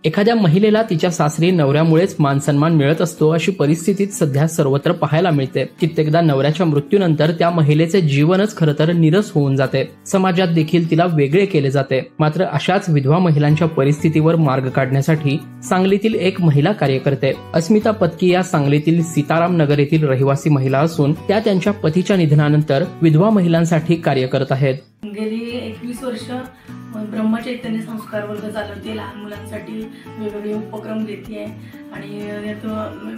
एखाद्या महिलेला तिच्या सासरी नवऱ्यामुळेच मानसन्मान मिळत असतो अशी परिस्थितीत सध्या सर्वत्र पाहायला मिळते। कित्येकदा नवऱ्याच्या मृत्यूनंतर त्या महिलेचे जीवनच खरं तर नीरस होऊन जाते। समाजात देखील तिला वेगळे केले जाते। मात्र अशाच विधवा महिलांच्या परिस्थितीवर मार्ग काढण्यासाठी सांगलीतील एक महिला कार्य करते। अस्मिता पत्की या सांगलीतील सीताराम नगर येथील रहिवासी महिला असून त्या त्यांच्या पतीच्या निधनानंतर विधवा महिलांसाठी कार्य करत आहेत। गेली 21 वर्ष ब्रह्मचैतन्य संस्कार वर्ग चालवते, लहान मुलांसाठी वेगवेगळे उपक्रम घेते आणि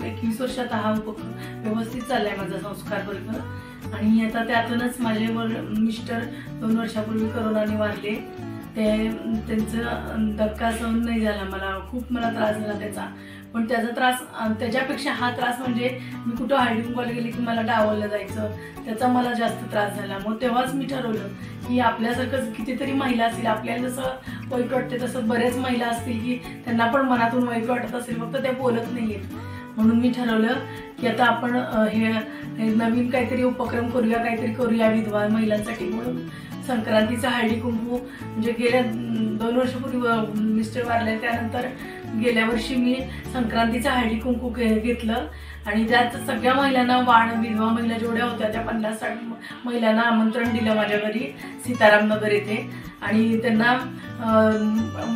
21 वर्षात हा उपक्रम व्यवस्थित चाललाय माझा संस्कार वर्ग। आणि आता त्यातूनच माझे मिस्टर 2 वर्षापूर्वी कोरोनाने वारले। त्यांचं धक्का सहन नाही झाला, मला त्रास झाला त्याचा। पण त्याचा त्रास, त्याच्यापेक्षा हा त्रास म्हणजे मी कुठं हायडिंग कॉल गेली की मला डावललं जायचं, त्याचा मला जास्त त्रास झाला। मग तेव्हाच मी ठरवलं की आपल्यासारखं कितीतरी महिला असतील, आपल्याला जसं वाईट वाटते तसं बऱ्याच महिला असतील की त्यांना पण मनातून वाईट वाटत असेल, फक्त ते बोलत नाहीयेत। म्हणून मी ठरवलं की आता आपण हे नवीन काहीतरी उपक्रम करूया, काहीतरी करूया विधवा महिलांसाठी। म्हणून संक्रांतीचा हळदी कुंकू म्हणजे गेल्या 2 वर्षापूर्वी मिस्टर वारले, त्यानंतर गेल्या वर्षी मी संक्रांतीचा हळदी कुंकू घेतलं आणि त्यात सगळ्या महिलांना विधवा महिला जेवढ्या होत्या त्या 50-60 महिलांना आमंत्रण दिलं माझ्या घरी सीताराम नगर येथे। आणि त्यांना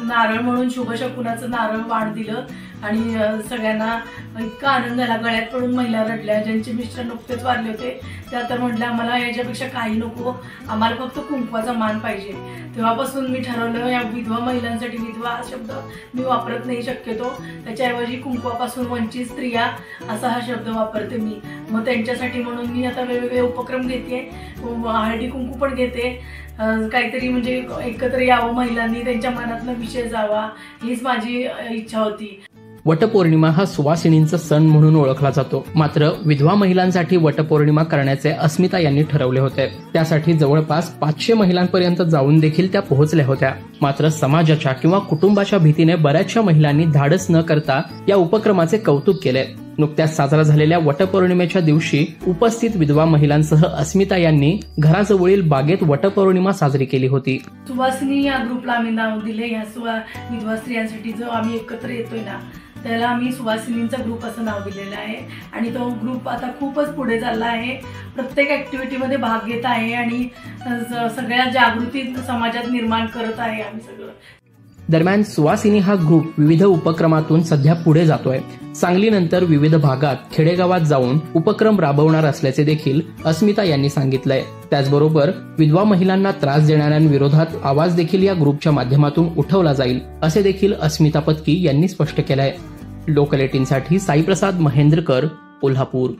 नारळ म्हणून शुभशकुनाचं नारळ वाण दिलं आणि सगळ्यांना इतका आनंद झाला। गळ्यात पडून महिला रडल्या, ज्यांचे मिस्टर नुकतेच वारले होते त्या तर म्हटल्या आम्हाला याच्यापेक्षा काही नको, आम्हाला फक्त कुंकवाचा मान पाहिजे। तेव्हापासून मी ठरवलं या विधवा महिलांसाठी, विधवा हा शब्द मी वापरत नाही शक्यतो, त्याच्याऐवजी कुंकवापासून वंचित स्त्रिया असा हा शब्द वापरते मी। मग त्यांच्यासाठी म्हणून मी आता वेगवेगळे उपक्रम घेते, हळदी कुंकू पण घेते, काहीतरी म्हणजे एकत्र यावं महिलांनी, त्यांच्या मनातला विषय जावा हीच माझी इच्छा होती। वटपौर्णिमा हा सुवासिनींचा सण म्हणून ओळखला जातो। मात्र विधवा महिलांसाठी वटपौर्णिमा करण्याचे अस्मिता यांनी ठरवले होते। त्यासाठी जवळपास 500 महिलांपर्यंत जाऊन देखील त्या पोहोचल्या होत्या। मात्र समाजाच्या किंवा कुटुंबाच्या भीतीने बऱ्याचशा महिलांनी धाडस न करता या उपक्रमाचे कौतुक केले। नुकत्याच साजरा झालेल्या वटपौर्णिमेच्या दिवशी उपस्थित विधवा महिलांसह अस्मिता यांनी घराजवळील बागेत वटपौर्णिमा साजरी केली होती। सुवासिनी या ग्रुपला आम्ही नाव दिले। या विधवा स्त्रियांसाठी जो आम्ही एकत्र येतोय ना त्याला आम्ही सुवासिनींचा ग्रुप असं नाव दिलेलं आहे। आणि तो ग्रुप आता खूपच पुढे चालला आहे, प्रत्येक ऍक्टिव्हिटीमध्ये भाग घेत आहे आणि सगळ्या जागृती समाजात निर्माण करत आहे आम्ही सगळं। दरम्यान सुवासिनी हा ग्रुप विविध उपक्रमातून सध्या पुढे जातोय। सांगलीनंतर विविध भागात खेडेगावात जाऊन उपक्रम राबवणार असल्याचे देखील अस्मिता यांनी सांगितलंय। त्याचबरोबर विधवा महिलांना त्रास देणाऱ्यांविरोधात आवाज देखील या ग्रुपच्या माध्यमातून उठवला जाईल असे देखील अस्मिता पत्की यांनी स्पष्ट केलंय। लोकल 18 साठी साईप्रसाद महेंद्रकर, कोल्हापूर।